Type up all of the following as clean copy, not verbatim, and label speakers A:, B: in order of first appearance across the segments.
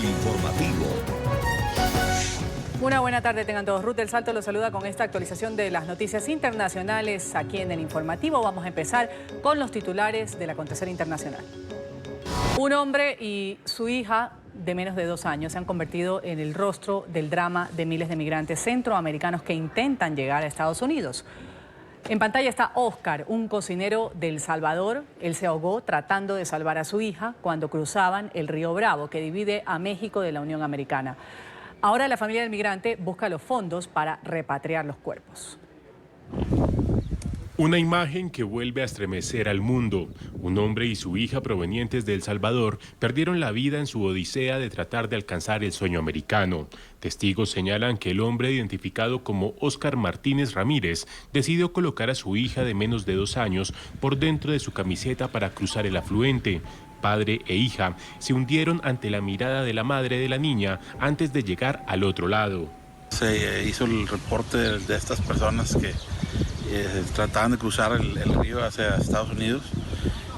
A: El Informativo.
B: Una buena tarde tengan todos. Ruth del Salto los saluda con esta actualización de las noticias internacionales aquí en El Informativo. Vamos a empezar con los titulares del acontecer internacional. Un hombre y su hija de menos de 2 años se han convertido en el rostro del drama de miles de migrantes centroamericanos que intentan llegar a Estados Unidos. En pantalla está Oscar, un cocinero de El Salvador. Él se ahogó tratando de salvar a su hija cuando cruzaban el río Bravo, que divide a México de la Unión Americana. Ahora la familia del migrante busca los fondos para repatriar los cuerpos.
C: Una imagen que vuelve a estremecer al mundo. Un hombre y su hija provenientes de El Salvador perdieron la vida en su odisea de tratar de alcanzar el sueño americano. Testigos señalan que el hombre, identificado como Oscar Martínez Ramírez, decidió colocar a su hija de menos de 2 años por dentro de su camiseta para cruzar el afluente. Padre e hija se hundieron ante la mirada de la madre de la niña antes de llegar al otro lado.
D: Se hizo el reporte de estas personas que trataban de cruzar el río hacia Estados Unidos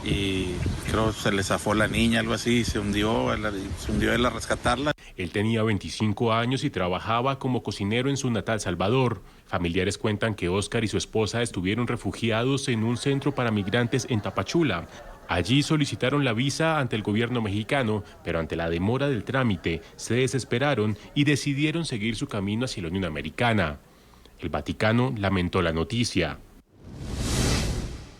D: y creo que se les zafó la niña, algo así, y se hundió él a rescatarla.
C: Él tenía 25 años y trabajaba como cocinero en su natal Salvador. Familiares cuentan que Oscar y su esposa estuvieron refugiados en un centro para migrantes en Tapachula. Allí solicitaron la visa ante el gobierno mexicano, pero ante la demora del trámite se desesperaron y decidieron seguir su camino hacia la Unión Americana. El Vaticano lamentó la noticia.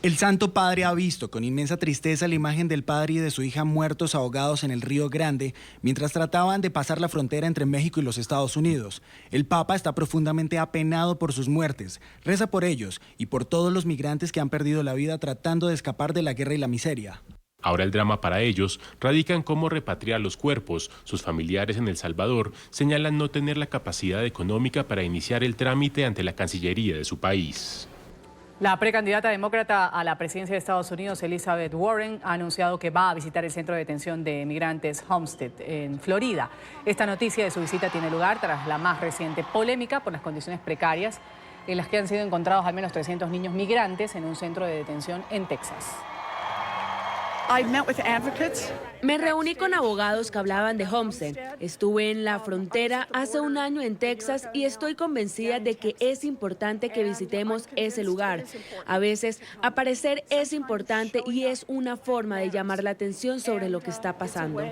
E: El Santo Padre ha visto con inmensa tristeza la imagen del padre y de su hija muertos ahogados en el Río Grande mientras trataban de pasar la frontera entre México y los Estados Unidos. El Papa está profundamente apenado por sus muertes, reza por ellos y por todos los migrantes que han perdido la vida tratando de escapar de la guerra y la miseria.
C: Ahora el drama para ellos radica en cómo repatriar los cuerpos. Sus familiares en El Salvador señalan no tener la capacidad económica para iniciar el trámite ante la Cancillería de su país.
B: La precandidata demócrata a la presidencia de Estados Unidos, Elizabeth Warren, ha anunciado que va a visitar el centro de detención de migrantes Homestead en Florida. Esta noticia de su visita tiene lugar tras la más reciente polémica por las condiciones precarias en las que han sido encontrados al menos 300 niños migrantes en un centro de detención en Texas.
F: Me reuní con abogados que hablaban de Homestead. Estuve en la frontera hace un año en Texas y estoy convencida de que es importante que visitemos ese lugar. A veces, aparecer es importante y es una forma de llamar la atención sobre lo que está pasando.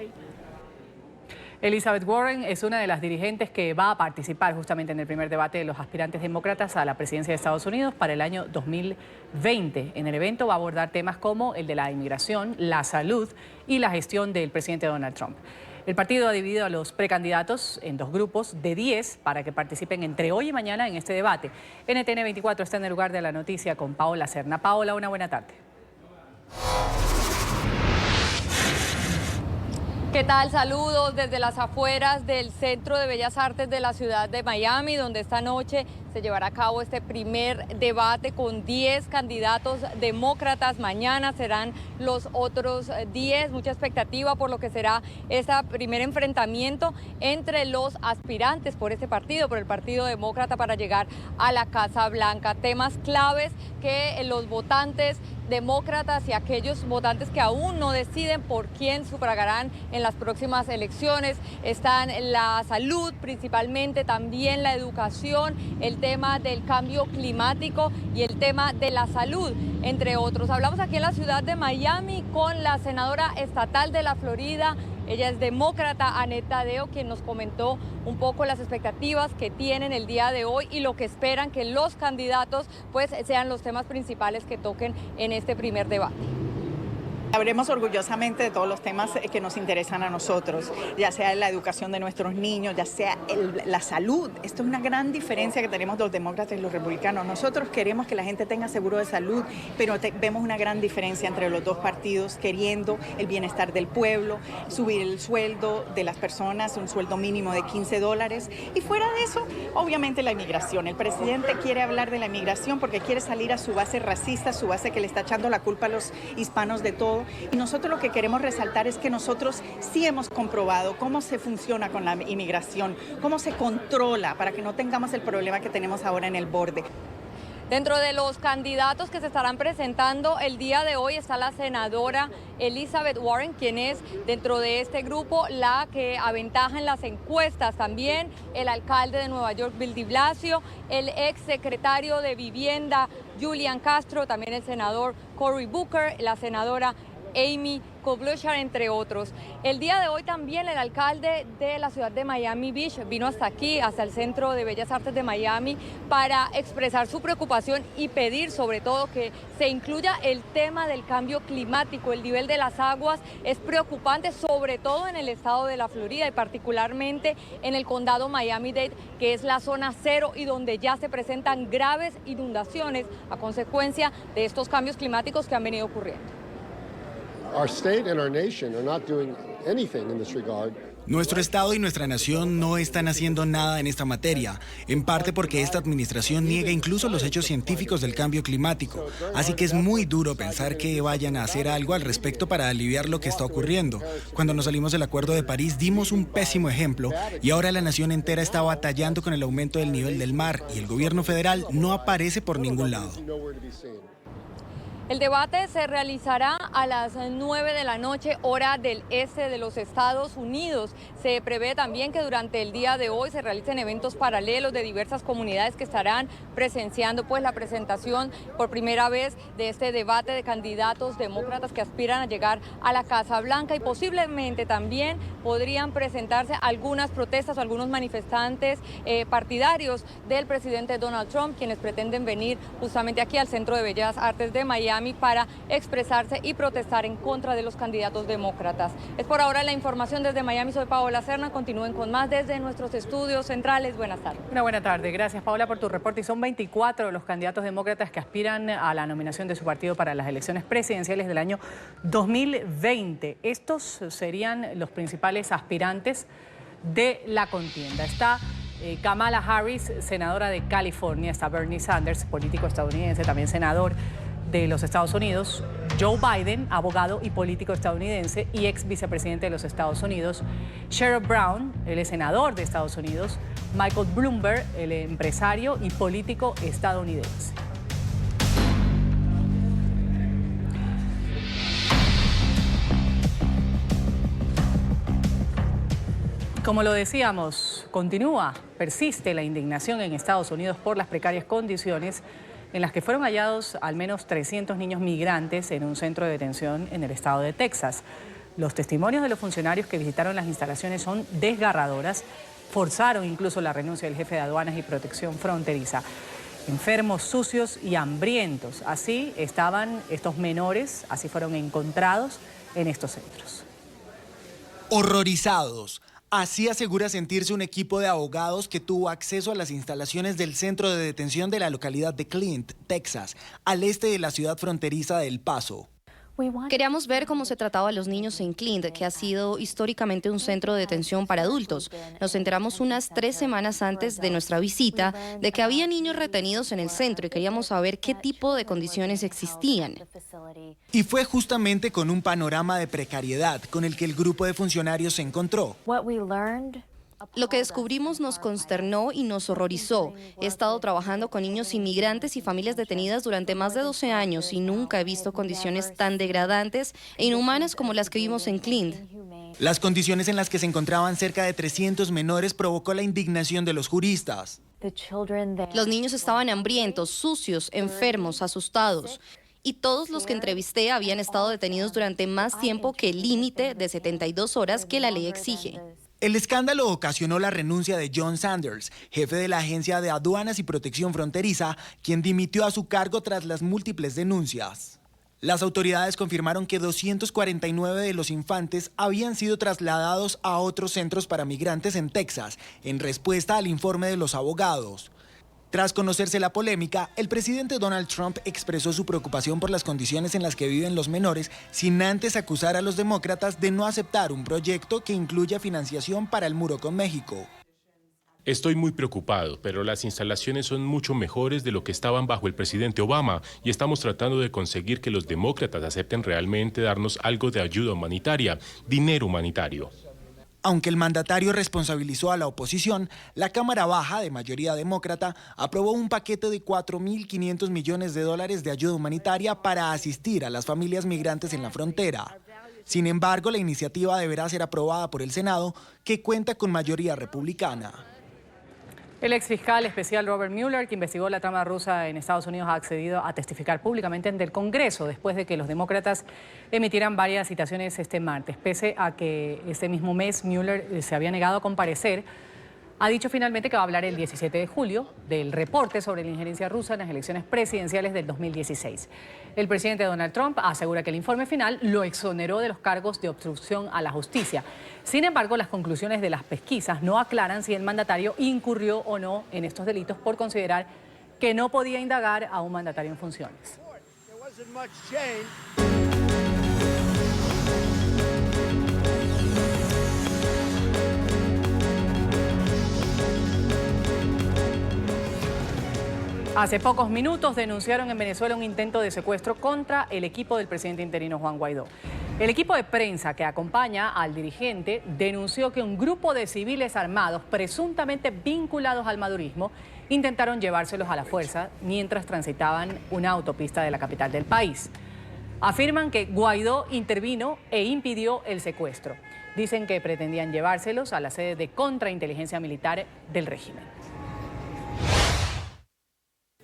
B: Elizabeth Warren es una de las dirigentes que va a participar justamente en el primer debate de los aspirantes demócratas a la presidencia de Estados Unidos para el año 2020. En el evento va a abordar temas como el de la inmigración, la salud y la gestión del presidente Donald Trump. El partido ha dividido a los precandidatos en 2 grupos de 10 para que participen entre hoy y mañana en este debate. NTN 24 está en el lugar de la noticia con Paola Serna. Paola, una buena tarde.
G: ¿Qué tal? Saludos desde las afueras del Centro de Bellas Artes de la ciudad de Miami, donde esta noche se llevará a cabo este primer debate con 10 candidatos demócratas. Mañana serán los otros 10. Mucha expectativa por lo que será este primer enfrentamiento entre los aspirantes por este partido, por el Partido Demócrata, para llegar a la Casa Blanca. Temas claves que los votantes demócratas y aquellos votantes que aún no deciden por quién sufragarán en las próximas elecciones están la salud, principalmente también la educación, el tema del cambio climático y el tema de la salud, entre otros. Hablamos aquí en la ciudad de Miami con la senadora estatal de la Florida. Ella es demócrata, Annette Taddeo, quien nos comentó un poco las expectativas que tienen el día de hoy y lo que esperan que los candidatos pues sean los temas principales que toquen en este primer debate.
H: Hablemos orgullosamente de todos los temas que nos interesan a nosotros, ya sea la educación de nuestros niños, ya sea la salud. Esto es una gran diferencia que tenemos los demócratas y los republicanos. Nosotros queremos que la gente tenga seguro de salud, pero vemos una gran diferencia entre los dos partidos, queriendo el bienestar del pueblo, subir el sueldo de las personas, un sueldo mínimo de $15. Y fuera de eso, obviamente la inmigración. El presidente quiere hablar de la inmigración porque quiere salir a su base racista, su base que le está echando la culpa a los hispanos de todo. Y nosotros lo que queremos resaltar es que nosotros sí hemos comprobado cómo se funciona con la inmigración, cómo se controla para que no tengamos el problema que tenemos ahora en el borde.
G: Dentro de los candidatos que se estarán presentando el día de hoy está la senadora Elizabeth Warren, quien es dentro de este grupo la que aventaja en las encuestas. También el alcalde de Nueva York, Bill de Blasio, el exsecretario de Vivienda, Julian Castro, también el senador Cory Booker, la senadora Amy Klobuchar, entre otros. El día de hoy también el alcalde de la ciudad de Miami Beach vino hasta aquí, hasta el Centro de Bellas Artes de Miami, para expresar su preocupación y pedir sobre todo que se incluya el tema del cambio climático. El nivel de las aguas es preocupante, sobre todo en el estado de la Florida y particularmente en el condado Miami-Dade, que es la zona cero y donde ya se presentan graves inundaciones a consecuencia de estos cambios climáticos que han venido ocurriendo.
A: Our state and our nation are not doing anything in this regard.
E: Nuestro Estado y nuestra nación no están haciendo nada en esta materia, en parte porque esta administración niega incluso los hechos científicos del cambio climático. Así que es muy duro pensar que vayan a hacer algo al respecto para aliviar lo que está ocurriendo. Cuando nos salimos del Acuerdo de París dimos un pésimo ejemplo y ahora la nación entera está batallando con el aumento del nivel del mar y el gobierno federal no aparece por ningún lado.
G: El debate se realizará a las 9 de la noche, hora del este de los Estados Unidos. Se prevé también que durante el día de hoy se realicen eventos paralelos de diversas comunidades que estarán presenciando pues la presentación por primera vez de este debate de candidatos demócratas que aspiran a llegar a la Casa Blanca, y posiblemente también podrían presentarse algunas protestas o algunos manifestantes partidarios del presidente Donald Trump, quienes pretenden venir justamente aquí al Centro de Bellas Artes de Miami para expresarse y protestar en contra de los candidatos demócratas. Es por ahora la información desde Miami. Soy Paola Serna. Continúen con más desde nuestros estudios centrales. Buenas tardes.
B: Una buena tarde. Gracias, Paola, por tu reporte. Y son 24 los candidatos demócratas que aspiran a la nominación de su partido para las elecciones presidenciales del año 2020. Estos serían los principales aspirantes de la contienda. Está Kamala Harris, senadora de California. Está Bernie Sanders, político estadounidense, también senador de los Estados Unidos, Joe Biden, abogado y político estadounidense y ex vicepresidente de los Estados Unidos, Sherrod Brown, él es senador de Estados Unidos, Michael Bloomberg, el empresario y político estadounidense. Como lo decíamos, persiste la indignación en Estados Unidos por las precarias condiciones en las que fueron hallados al menos 300 niños migrantes en un centro de detención en el estado de Texas. Los testimonios de los funcionarios que visitaron las instalaciones son desgarradoras, forzaron incluso la renuncia del jefe de aduanas y protección fronteriza. Enfermos, sucios y hambrientos, así estaban estos menores, así fueron encontrados en estos centros.
E: Horrorizados. Así asegura sentirse un equipo de abogados que tuvo acceso a las instalaciones del centro de detención de la localidad de Clint, Texas, al este de la ciudad fronteriza de El Paso.
I: Queríamos ver cómo se trataba a los niños en Clint, que ha sido históricamente un centro de detención para adultos. Nos enteramos unas 3 semanas antes de nuestra visita de que había niños retenidos en el centro y queríamos saber qué tipo de condiciones existían.
E: Y fue justamente con un panorama de precariedad con el que el grupo de funcionarios se encontró.
I: Lo que descubrimos nos consternó y nos horrorizó. He estado trabajando con niños inmigrantes y familias detenidas durante más de 12 años y nunca he visto condiciones tan degradantes e inhumanas como las que vimos en Clint.
E: Las condiciones en las que se encontraban cerca de 300 menores provocó la indignación de los juristas.
I: Los niños estaban hambrientos, sucios, enfermos, asustados. Y todos los que entrevisté habían estado detenidos durante más tiempo que el límite de 72 horas que la ley exige.
E: El escándalo ocasionó la renuncia de John Sanders, jefe de la Agencia de Aduanas y Protección Fronteriza, quien dimitió a su cargo tras las múltiples denuncias. Las autoridades confirmaron que 249 de los infantes habían sido trasladados a otros centros para migrantes en Texas, en respuesta al informe de los abogados. Tras conocerse la polémica, el presidente Donald Trump expresó su preocupación por las condiciones en las que viven los menores, sin antes acusar a los demócratas de no aceptar un proyecto que incluya financiación para el muro con México.
C: Estoy muy preocupado, pero las instalaciones son mucho mejores de lo que estaban bajo el presidente Obama y estamos tratando de conseguir que los demócratas acepten realmente darnos algo de ayuda humanitaria, dinero humanitario.
E: Aunque el mandatario responsabilizó a la oposición, la Cámara Baja, de mayoría demócrata, aprobó un paquete de $4.500 millones de ayuda humanitaria para asistir a las familias migrantes en la frontera. Sin embargo, la iniciativa deberá ser aprobada por el Senado, que cuenta con mayoría republicana.
B: El exfiscal especial Robert Mueller, que investigó la trama rusa en Estados Unidos, ha accedido a testificar públicamente ante el Congreso después de que los demócratas emitieran varias citaciones este martes. Pese a que este mismo mes Mueller se había negado a comparecer, ha dicho finalmente que va a hablar el 17 de julio del reporte sobre la injerencia rusa en las elecciones presidenciales del 2016. El presidente Donald Trump asegura que el informe final lo exoneró de los cargos de obstrucción a la justicia. Sin embargo, las conclusiones de las pesquisas no aclaran si el mandatario incurrió o no en estos delitos por considerar que no podía indagar a un mandatario en funciones. Hace pocos minutos denunciaron en Venezuela un intento de secuestro contra el equipo del presidente interino Juan Guaidó. El equipo de prensa que acompaña al dirigente denunció que un grupo de civiles armados presuntamente vinculados al madurismo intentaron llevárselos a la fuerza mientras transitaban una autopista de la capital del país. Afirman que Guaidó intervino e impidió el secuestro. Dicen que pretendían llevárselos a la sede de contrainteligencia militar del régimen.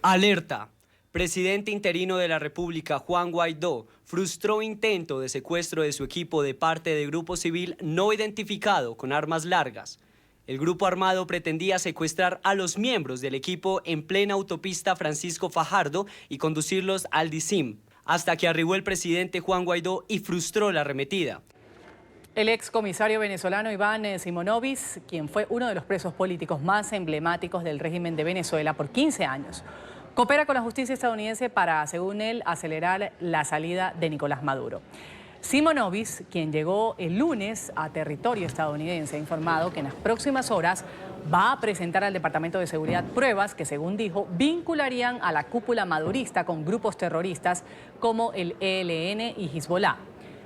J: Alerta. Presidente interino de la República, Juan Guaidó, frustró intento de secuestro de su equipo de parte de grupo civil no identificado con armas largas. El grupo armado pretendía secuestrar a los miembros del equipo en plena autopista Francisco Fajardo y conducirlos al DICIM, hasta que arribó el presidente Juan Guaidó y frustró la arremetida.
B: El excomisario venezolano Iván Simonovic, quien fue uno de los presos políticos más emblemáticos del régimen de Venezuela por 15 años, coopera con la justicia estadounidense para, según él, acelerar la salida de Nicolás Maduro. Simonovic, quien llegó el lunes a territorio estadounidense, ha informado que en las próximas horas va a presentar al Departamento de Seguridad pruebas que, según dijo, vincularían a la cúpula madurista con grupos terroristas como el ELN y Hezbollah.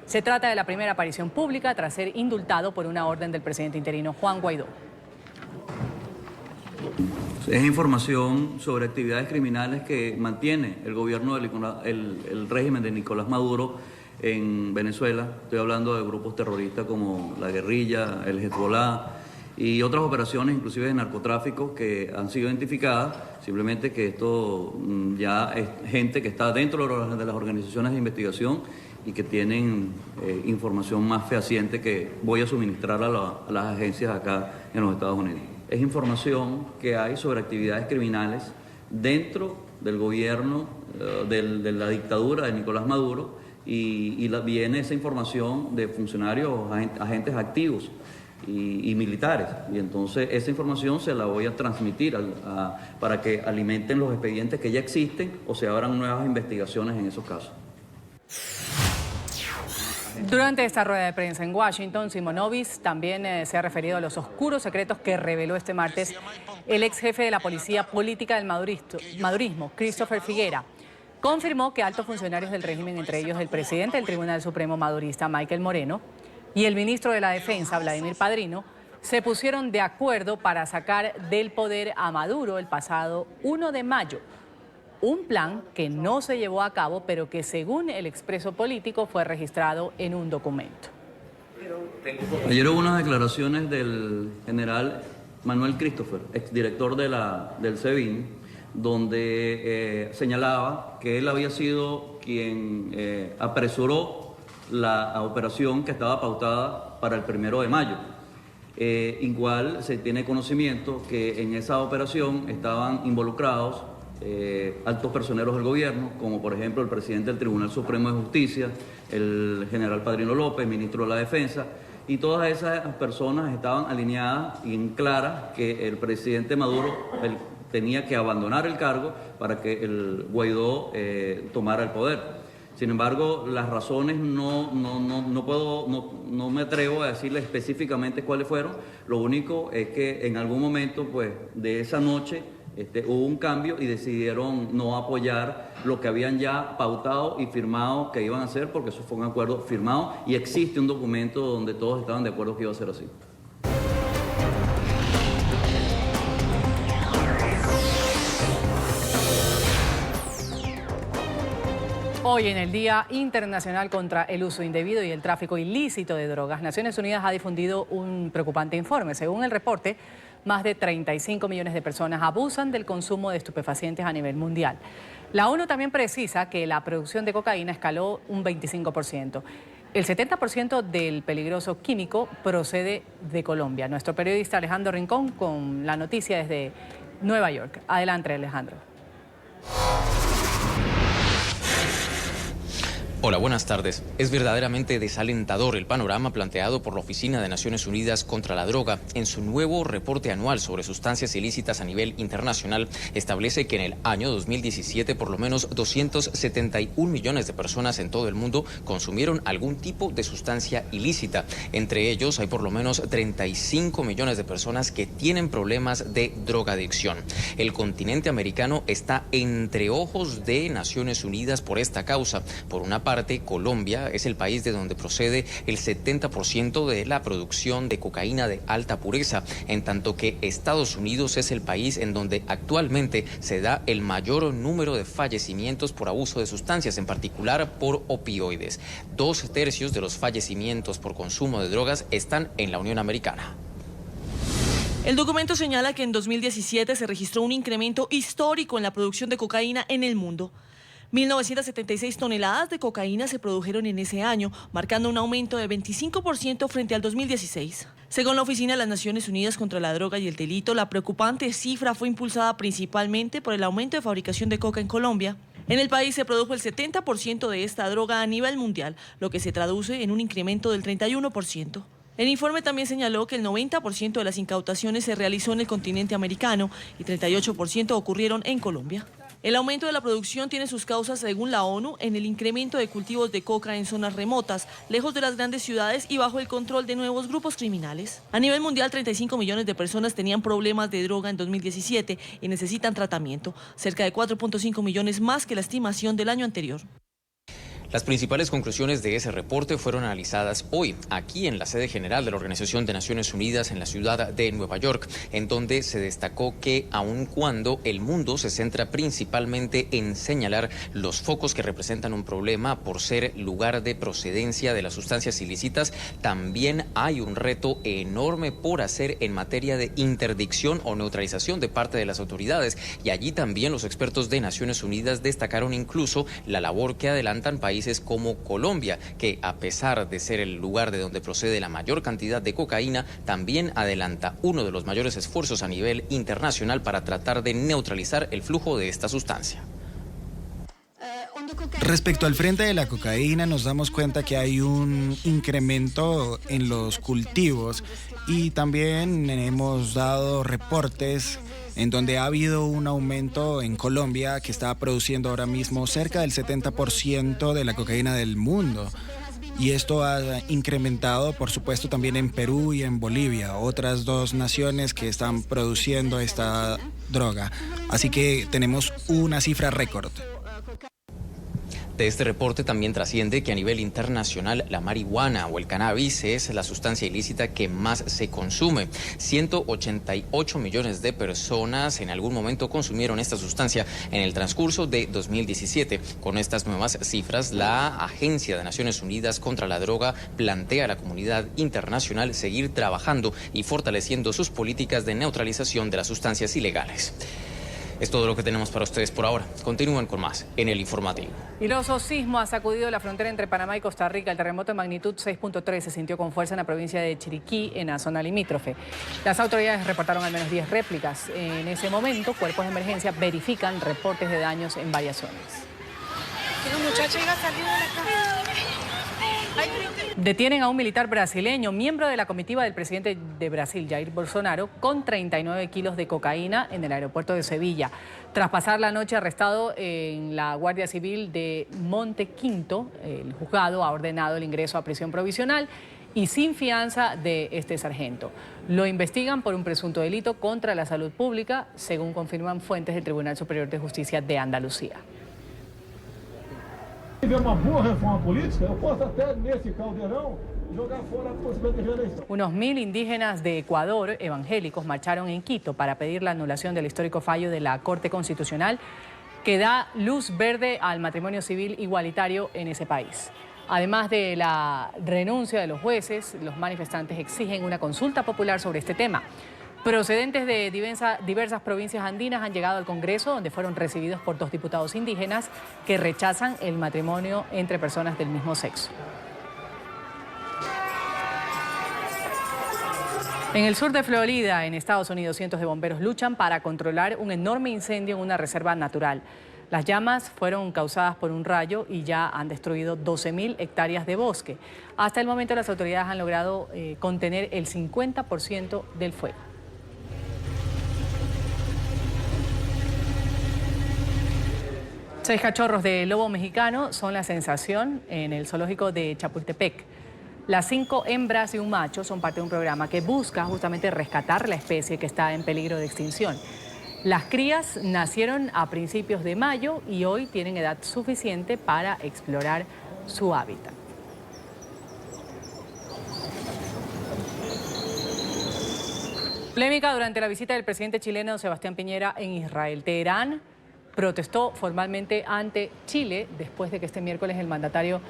B: Se trata de la primera aparición pública tras ser indultado por una orden del presidente interino Juan Guaidó.
K: Es información sobre actividades criminales que mantiene el gobierno el régimen de Nicolás Maduro en Venezuela. Estoy hablando de grupos terroristas como la guerrilla, el Hezbollah y otras operaciones, inclusive de narcotráfico, que han sido identificadas. Simplemente que esto ya es gente que está dentro de las organizaciones de investigación y que tienen información más fehaciente que voy a suministrar a las agencias acá en los Estados Unidos. Es información que hay sobre actividades criminales dentro del gobierno de la dictadura de Nicolás Maduro y viene esa información de funcionarios, agentes activos y militares. Y entonces esa información se la voy a transmitir para que alimenten los expedientes que ya existen o se abran nuevas investigaciones en esos casos.
B: Durante esta rueda de prensa en Washington, Simonovic también se ha referido a los oscuros secretos que reveló este martes el ex jefe de la Policía Política del Madurismo, Christopher Figuera. Confirmó que altos funcionarios del régimen, entre ellos el presidente del Tribunal Supremo madurista, Michael Moreno, y el ministro de la Defensa, Vladimir Padrino, se pusieron de acuerdo para sacar del poder a Maduro el pasado 1 de mayo. Un plan que no se llevó a cabo, pero que según el expreso político fue registrado en un documento.
K: Ayer hubo unas declaraciones del general Manuel Christopher, exdirector del SEBIN, donde señalaba que él había sido quien apresuró la operación que estaba pautada para el 1 de mayo. Igual se tiene conocimiento que en esa operación estaban involucrados altos personeros del gobierno, como por ejemplo el presidente del Tribunal Supremo de Justicia, el general Padrino López, ministro de la Defensa, y todas esas personas estaban alineadas y en claras que el presidente Maduro tenía que abandonar el cargo para que el Guaidó tomara el poder. Sin embargo, las razones no me atrevo a decirle específicamente cuáles fueron. Lo único es que en algún momento, pues, de esa noche hubo un cambio y decidieron no apoyar lo que habían ya pautado y firmado que iban a hacer, porque eso fue un acuerdo firmado y existe un documento donde todos estaban de acuerdo que iba a ser así.
B: Hoy, en el Día Internacional contra el Uso Indebido y el Tráfico Ilícito de Drogas, Naciones Unidas ha difundido un preocupante informe. Según el reporte, más de 35 millones de personas abusan del consumo de estupefacientes a nivel mundial. La ONU también precisa que la producción de cocaína escaló un 25%. El 70% del peligroso químico procede de Colombia. Nuestro periodista Alejandro Rincón con la noticia desde Nueva York. Adelante, Alejandro.
L: Hola, buenas tardes. Es verdaderamente desalentador el panorama planteado por la Oficina de Naciones Unidas contra la Droga. En su nuevo reporte anual sobre sustancias ilícitas a nivel internacional, establece que en el año 2017 por lo menos 271 millones de personas en todo el mundo consumieron algún tipo de sustancia ilícita. Entre ellos hay por lo menos 35 millones de personas que tienen problemas de drogadicción. El continente americano está entre ojos de Naciones Unidas por esta causa. Por una parte, Colombia es el país de donde procede el 70% de la producción de cocaína de alta pureza, en tanto que Estados Unidos es el país en donde actualmente se da el mayor número de fallecimientos por abuso de sustancias, en particular por opioides. 2/3 de los fallecimientos por consumo de drogas están en la Unión Americana.
M: El documento señala que en 2017 se registró un incremento histórico en la producción de cocaína en el mundo. 1.976 toneladas de cocaína se produjeron en ese año, marcando un aumento de 25% frente al 2016. Según la Oficina de las Naciones Unidas contra la Droga y el Delito, la preocupante cifra fue impulsada principalmente por el aumento de fabricación de coca en Colombia. En el país se produjo el 70% de esta droga a nivel mundial, lo que se traduce en un incremento del 31%. El informe también señaló que el 90% de las incautaciones se realizó en el continente americano y 38% ocurrieron en Colombia. El aumento de la producción tiene sus causas, según la ONU, en el incremento de cultivos de coca en zonas remotas, lejos de las grandes ciudades y bajo el control de nuevos grupos criminales. A nivel mundial, 35 millones de personas tenían problemas de droga en 2017 y necesitan tratamiento, cerca de 4.5 millones más que la estimación del año anterior.
L: Las principales conclusiones de ese reporte fueron analizadas hoy, aquí en la sede general de la Organización de Naciones Unidas en la ciudad de Nueva York, en donde se destacó que aun cuando el mundo se centra principalmente en señalar los focos que representan un problema por ser lugar de procedencia de las sustancias ilícitas, también hay un reto enorme por hacer en materia de interdicción o neutralización de parte de las autoridades. Y allí también los expertos de Naciones Unidas destacaron incluso la labor que adelantan países como Colombia, que a pesar de ser el lugar de donde procede la mayor cantidad de cocaína, también adelanta uno de los mayores esfuerzos a nivel internacional para tratar de neutralizar el flujo de esta sustancia.
E: Respecto al frente de la cocaína, nos damos cuenta que hay un incremento en los cultivos y también hemos dado reportes en donde ha habido un aumento en Colombia, que está produciendo ahora mismo cerca del 70% de la cocaína del mundo. Y esto ha incrementado, por supuesto, también en Perú y en Bolivia, otras dos naciones que están produciendo esta droga. Así que tenemos una cifra récord.
L: De este reporte también trasciende que a nivel internacional la marihuana o el cannabis es la sustancia ilícita que más se consume. 188 millones de personas en algún momento consumieron esta sustancia en el transcurso de 2017. Con estas nuevas cifras, la Agencia de Naciones Unidas contra la Droga plantea a la comunidad internacional seguir trabajando y fortaleciendo sus políticas de neutralización de las sustancias ilegales. Es todo lo que tenemos para ustedes por ahora. Continúen con más en el informativo.
B: Piloso sismo ha sacudido la frontera entre Panamá y Costa Rica. El terremoto de magnitud 6.3 se sintió con fuerza en la provincia de Chiriquí, en la zona limítrofe. Las autoridades reportaron al menos 10 réplicas. En ese momento, cuerpos de emergencia verifican reportes de daños en varias zonas.
N: Un muchacho iba a salir de la casa.
B: Detienen a un militar brasileño, miembro de la comitiva del presidente de Brasil, Jair Bolsonaro, con 39 kilos de cocaína en el aeropuerto de Sevilla. Tras pasar la noche arrestado en la Guardia Civil de Monte Quinto, el juzgado ha ordenado el ingreso a prisión provisional y sin fianza de este sargento. Lo investigan por un presunto delito contra la salud pública, según confirman fuentes del Tribunal Superior de Justicia de Andalucía. Unos 1000 indígenas de Ecuador, evangélicos, marcharon en Quito para pedir la anulación del histórico fallo de la Corte Constitucional que da luz verde al matrimonio civil igualitario en ese país. Además de la renuncia de los jueces, los manifestantes exigen una consulta popular sobre este tema. Procedentes de diversas provincias andinas han llegado al Congreso, donde fueron recibidos por 2 diputados indígenas que rechazan el matrimonio entre personas del mismo sexo. En el sur de Florida, en Estados Unidos, cientos de bomberos luchan para controlar un enorme incendio en una reserva natural. Las llamas fueron causadas por un rayo y ya han destruido 12.000 hectáreas de bosque. Hasta el momento las autoridades han logrado contener el 50% del fuego. Seis cachorros de lobo mexicano son la sensación en el zoológico de Chapultepec. Las 5 hembras y un macho son parte de un programa que busca justamente rescatar la especie que está en peligro de extinción. Las crías nacieron a principios de mayo y hoy tienen edad suficiente para explorar su hábitat. Polémica durante la visita del presidente chileno Sebastián Piñera en Israel. Teherán protestó formalmente ante Chile después de que este miércoles el mandatario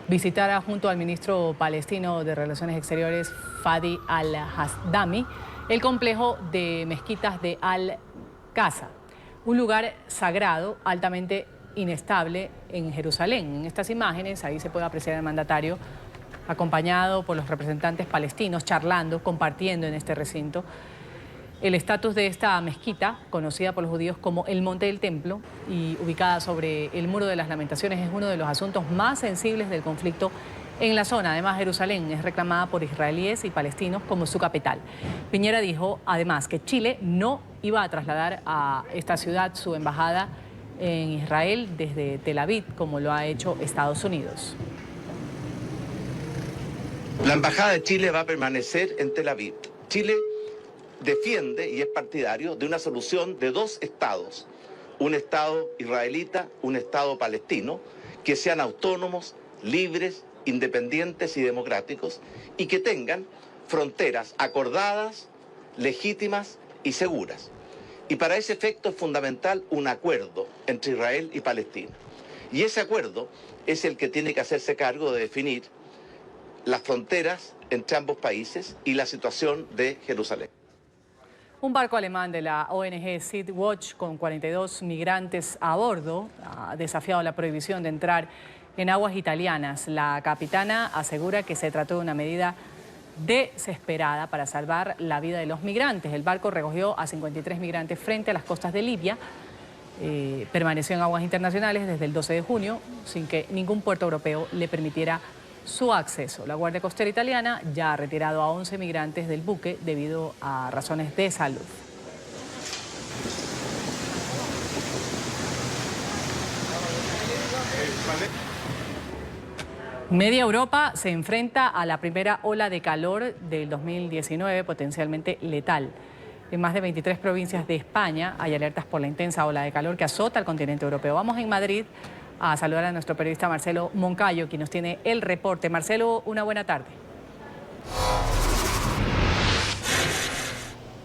B: visitara junto al ministro palestino de Relaciones Exteriores Fadi al-Hasdami el complejo de mezquitas de Al-Aqsa, un lugar sagrado altamente inestable en Jerusalén. En estas imágenes ahí se puede apreciar al mandatario acompañado por los representantes palestinos charlando, compartiendo en este recinto. El estatus de esta mezquita, conocida por los judíos como el Monte del Templo y ubicada sobre el Muro de las Lamentaciones, es uno de los asuntos más sensibles del conflicto en la zona. Además, Jerusalén es reclamada por israelíes y palestinos como su capital. Piñera dijo, además, que Chile no iba a trasladar a esta ciudad su embajada en Israel desde Tel Aviv, como lo ha hecho Estados Unidos.
O: La embajada de Chile va a permanecer en Tel Aviv. Chile defiende y es partidario de una solución de 2 estados, un estado israelita, un estado palestino, que sean autónomos, libres, independientes y democráticos y que tengan fronteras acordadas, legítimas y seguras. Y para ese efecto es fundamental un acuerdo entre Israel y Palestina. Y ese acuerdo es el que tiene que hacerse cargo de definir las fronteras entre ambos países y la situación de Jerusalén.
B: Un barco alemán de la ONG Sea Watch con 42 migrantes a bordo ha desafiado la prohibición de entrar en aguas italianas. La capitana asegura que se trató de una medida desesperada para salvar la vida de los migrantes. El barco recogió a 53 migrantes frente a las costas de Libia. Permaneció en aguas internacionales desde el 12 de junio sin que ningún puerto europeo le permitiera su acceso. La Guardia Costera italiana ya ha retirado a 11 migrantes del buque debido a razones de salud. Media Europa se enfrenta a la primera ola de calor del 2019, potencialmente letal. En más de 23 provincias de España hay alertas por la intensa ola de calor que azota al continente europeo. Vamos en Madrid a saludar a nuestro periodista Marcelo Moncayo, quien nos tiene el reporte. Marcelo, una buena tarde.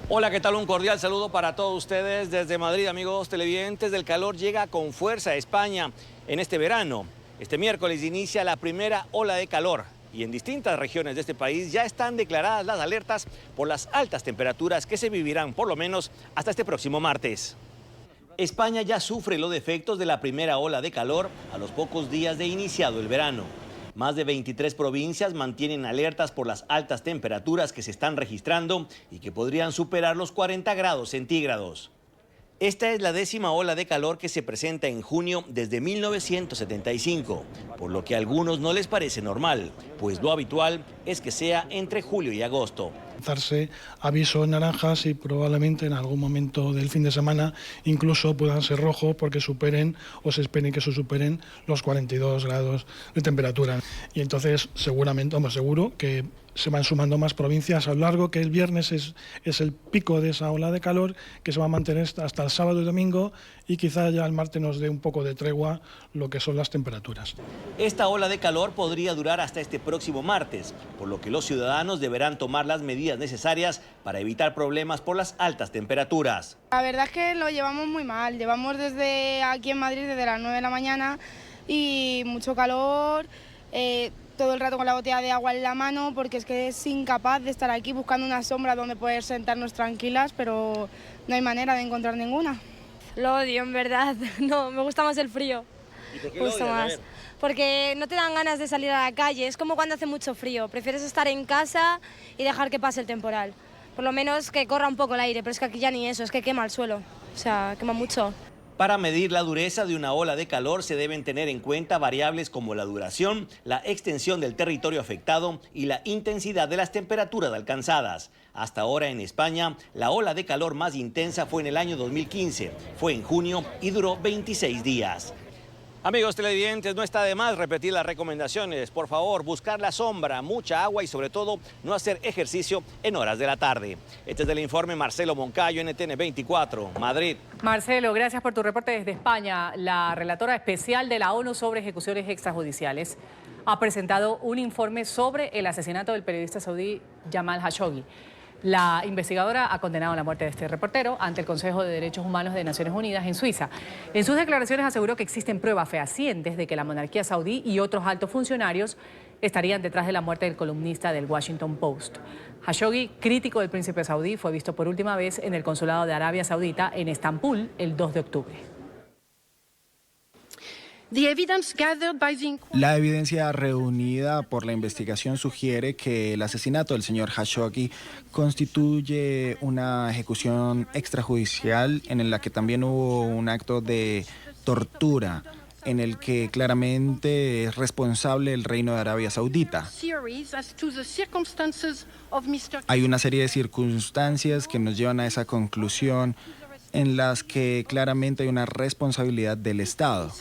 P: Hola, ¿qué tal? Un cordial saludo para todos ustedes desde Madrid, amigos televidentes. El calor llega con fuerza a España en este verano. Este miércoles inicia la primera ola de calor y en distintas regiones de este país ya están declaradas las alertas por las altas temperaturas que se vivirán por lo menos hasta este próximo martes. España ya sufre los efectos de la primera ola de calor a los pocos días de iniciado el verano. Más de 23 provincias mantienen alertas por las altas temperaturas que se están registrando y que podrían superar los 40 grados centígrados. Esta es la 10ª ola de calor que se presenta en junio desde 1975, por lo que a algunos no les parece normal, pues lo habitual es que sea entre julio y agosto.
Q: Darse avisos naranjas y probablemente en algún momento del fin de semana incluso puedan ser rojos porque superen o se esperen que se superen los 42 grados de temperatura. Y entonces seguramente, seguro que se van sumando más provincias a lo largo, que el viernes es el pico de esa ola de calor que se va a mantener hasta el sábado y domingo y quizá ya el martes nos dé un poco de tregua lo que son las temperaturas.
P: Esta ola de calor podría durar hasta este próximo martes, por lo que los ciudadanos deberán tomar las medidas medidas necesarias para evitar problemas por las altas temperaturas.
R: La verdad es que lo llevamos muy mal. Llevamos desde aquí en Madrid desde las 9 de la mañana y mucho calor, todo el rato con la botella de agua en la mano, porque es que es incapaz de estar aquí buscando una sombra donde poder sentarnos tranquilas, pero no hay manera de encontrar ninguna.
S: Lo odio, en verdad. No, me gusta más el frío.
P: ¿Y por qué lo odias? A ver.
S: Porque no te dan ganas de salir a la calle, es como cuando hace mucho frío, prefieres estar en casa y dejar que pase el temporal. Por lo menos que corra un poco el aire, pero es que aquí ya ni eso, es que quema el suelo, o sea, quema mucho.
P: Para medir la dureza de una ola de calor se deben tener en cuenta variables como la duración, la extensión del territorio afectado y la intensidad de las temperaturas alcanzadas. Hasta ahora en España, la ola de calor más intensa fue en el año 2015, fue en junio y duró 26 días. Amigos televidentes, no está de más repetir las recomendaciones. Por favor, buscar la sombra, mucha agua y sobre todo no hacer ejercicio en horas de la tarde. Este es el informe Marcelo Moncayo, NTN 24, Madrid.
B: Marcelo, gracias por tu reporte desde España. La relatora especial de la ONU sobre ejecuciones extrajudiciales ha presentado un informe sobre el asesinato del periodista saudí Jamal Khashoggi. La investigadora ha condenado la muerte de este reportero ante el Consejo de Derechos Humanos de Naciones Unidas en Suiza. En sus declaraciones aseguró que existen pruebas fehacientes de que la monarquía saudí y otros altos funcionarios estarían detrás de la muerte del columnista del Washington Post. Khashoggi, crítico del príncipe saudí, fue visto por última vez en el consulado de Arabia Saudita en Estambul el 2 de octubre.
E: La evidencia reunida por la investigación sugiere que el asesinato del señor Khashoggi constituye una ejecución extrajudicial en la que también hubo un acto de tortura en el que claramente es responsable el Reino de Arabia Saudita. Hay una serie de circunstancias que nos llevan a esa conclusión en las que claramente hay una responsabilidad del Estado.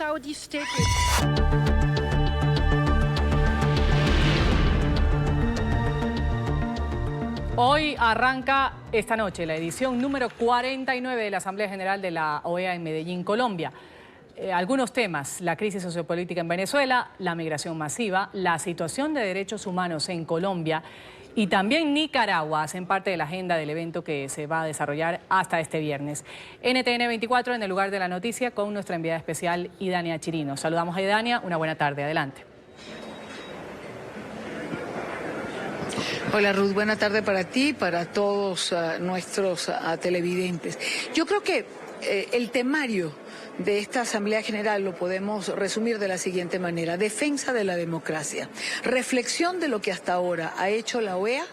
B: Hoy arranca esta noche la edición número 49 de la Asamblea General de la OEA en Medellín, Colombia. Algunos temas: la crisis sociopolítica en Venezuela, la migración masiva, la situación de derechos humanos en Colombia y también Nicaragua hacen parte de la agenda del evento que se va a desarrollar hasta este viernes. NTN 24 en el lugar de la noticia con nuestra enviada especial Idania Chirino. Saludamos a Idania, una buena tarde, adelante.
T: Hola Ruth, buena tarde para ti, para todos nuestros televidentes. Yo creo que el temario de esta Asamblea General lo podemos resumir de la siguiente manera: defensa de la democracia, reflexión de lo que hasta ahora ha hecho la OEA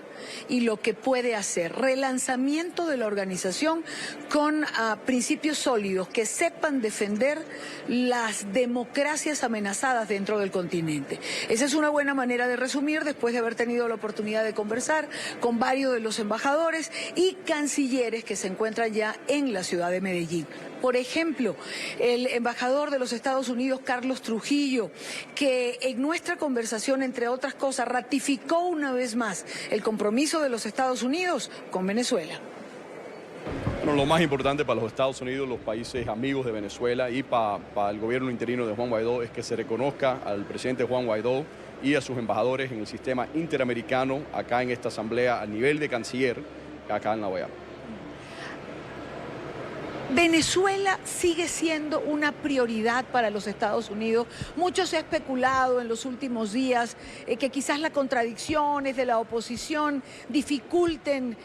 T: y lo que puede hacer, relanzamiento de la organización con principios sólidos que sepan defender las democracias amenazadas dentro del continente. Esa es una buena manera de resumir después de haber tenido la oportunidad de conversar con varios de los embajadores y cancilleres que se encuentran ya en la ciudad de Medellín. Por ejemplo, el embajador de los Estados Unidos, Carlos Trujillo, que en nuestra conversación, entre otras cosas, ratificó una vez más el compromiso de los Estados Unidos con Venezuela.
U: Bueno, lo más importante para los Estados Unidos, los países amigos de Venezuela y para el gobierno interino de Juan Guaidó es que se reconozca al presidente Juan Guaidó y a sus embajadores en el sistema interamericano, acá en esta asamblea, a nivel de canciller, acá en la OEA.
T: Venezuela sigue siendo una prioridad para los Estados Unidos. Mucho se ha especulado en los últimos días que quizás las contradicciones de la oposición dificulten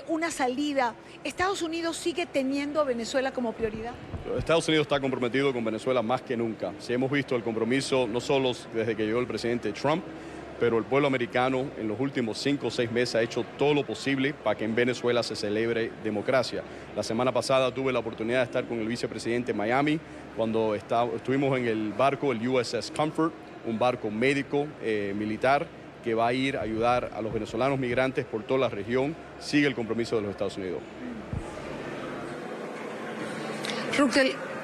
T: una salida. ¿Estados Unidos sigue teniendo a Venezuela como prioridad?
U: Estados Unidos está comprometido con Venezuela más que nunca. Si hemos visto el compromiso no solo desde que llegó el presidente Trump, pero el pueblo americano en los últimos 5 o 6 meses ha hecho todo lo posible para que en Venezuela se celebre democracia. La semana pasada tuve la oportunidad de estar con el vicepresidente en Miami cuando estuvimos en el barco, el USS Comfort, un barco médico militar que va a ir a ayudar a los venezolanos migrantes por toda la región. Sigue el compromiso de los Estados Unidos.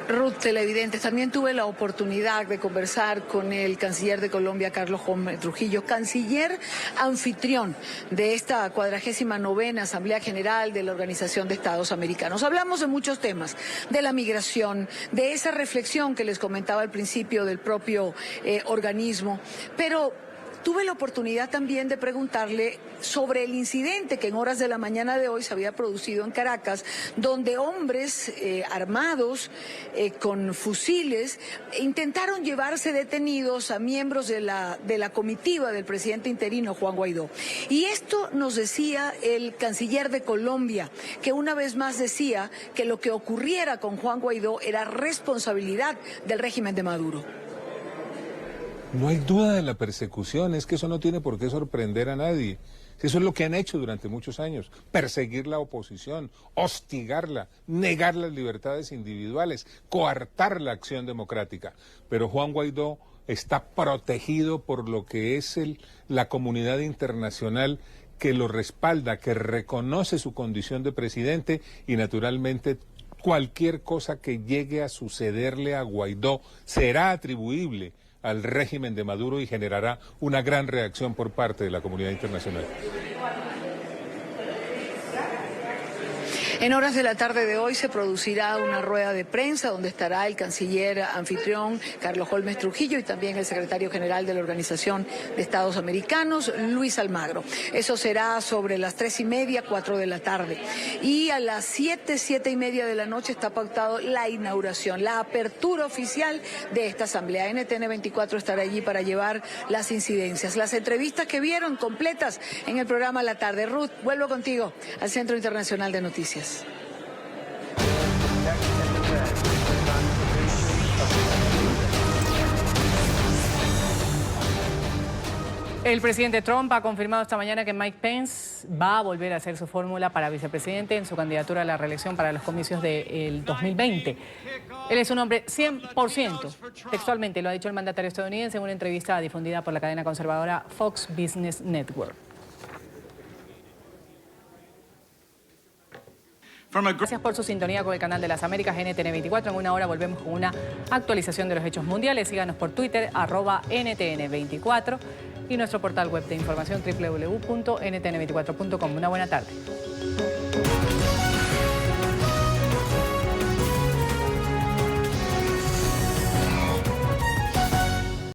T: Ruth, televidentes, también tuve la oportunidad de conversar con el canciller de Colombia, Carlos Trujillo, canciller anfitrión de esta 49ª Asamblea General de la Organización de Estados Americanos. Hablamos de muchos temas, de la migración, de esa reflexión que les comentaba al principio del propio organismo, pero tuve la oportunidad también de preguntarle sobre el incidente que en horas de la mañana de hoy se había producido en Caracas, donde hombres armados con fusiles intentaron llevarse detenidos a miembros de la comitiva del presidente interino Juan Guaidó. Y esto nos decía el canciller de Colombia, que una vez más decía que lo que ocurriera con Juan Guaidó era responsabilidad del régimen de Maduro.
D: No hay duda de la persecución, es que eso no tiene por qué sorprender a nadie. Eso es lo que han hecho durante muchos años, perseguir la oposición, hostigarla, negar las libertades individuales, coartar la acción democrática. Pero Juan Guaidó está protegido por lo que es la comunidad internacional que lo respalda, que reconoce su condición de presidente y naturalmente cualquier cosa que llegue a sucederle a Guaidó será atribuible al régimen de Maduro y generará una gran reacción por parte de la comunidad internacional.
T: En horas de la tarde de hoy se producirá una rueda de prensa donde estará el canciller anfitrión Carlos Holmes Trujillo y también el secretario general de la Organización de Estados Americanos, Luis Almagro. Eso será sobre las 3:30, 4 de la tarde. Y a las 7:30 de la noche está pautado la inauguración, la apertura oficial de esta asamblea. NTN 24 estará allí para llevar las incidencias, las entrevistas que vieron completas en el programa La Tarde. Ruth, vuelvo contigo al Centro Internacional de Noticias.
B: El presidente Trump ha confirmado esta mañana que Mike Pence va a volver a hacer su fórmula para vicepresidente en su candidatura a la reelección para los comicios del 2020. Él es un hombre 100%, textualmente lo ha dicho el mandatario estadounidense en una entrevista difundida por la cadena conservadora Fox Business Network. Gracias por su sintonía con el canal de las Américas NTN 24. En una hora volvemos con una actualización de los hechos mundiales. Síganos por Twitter, @NTN24 y nuestro portal web de información www.ntn24.com. Una buena tarde.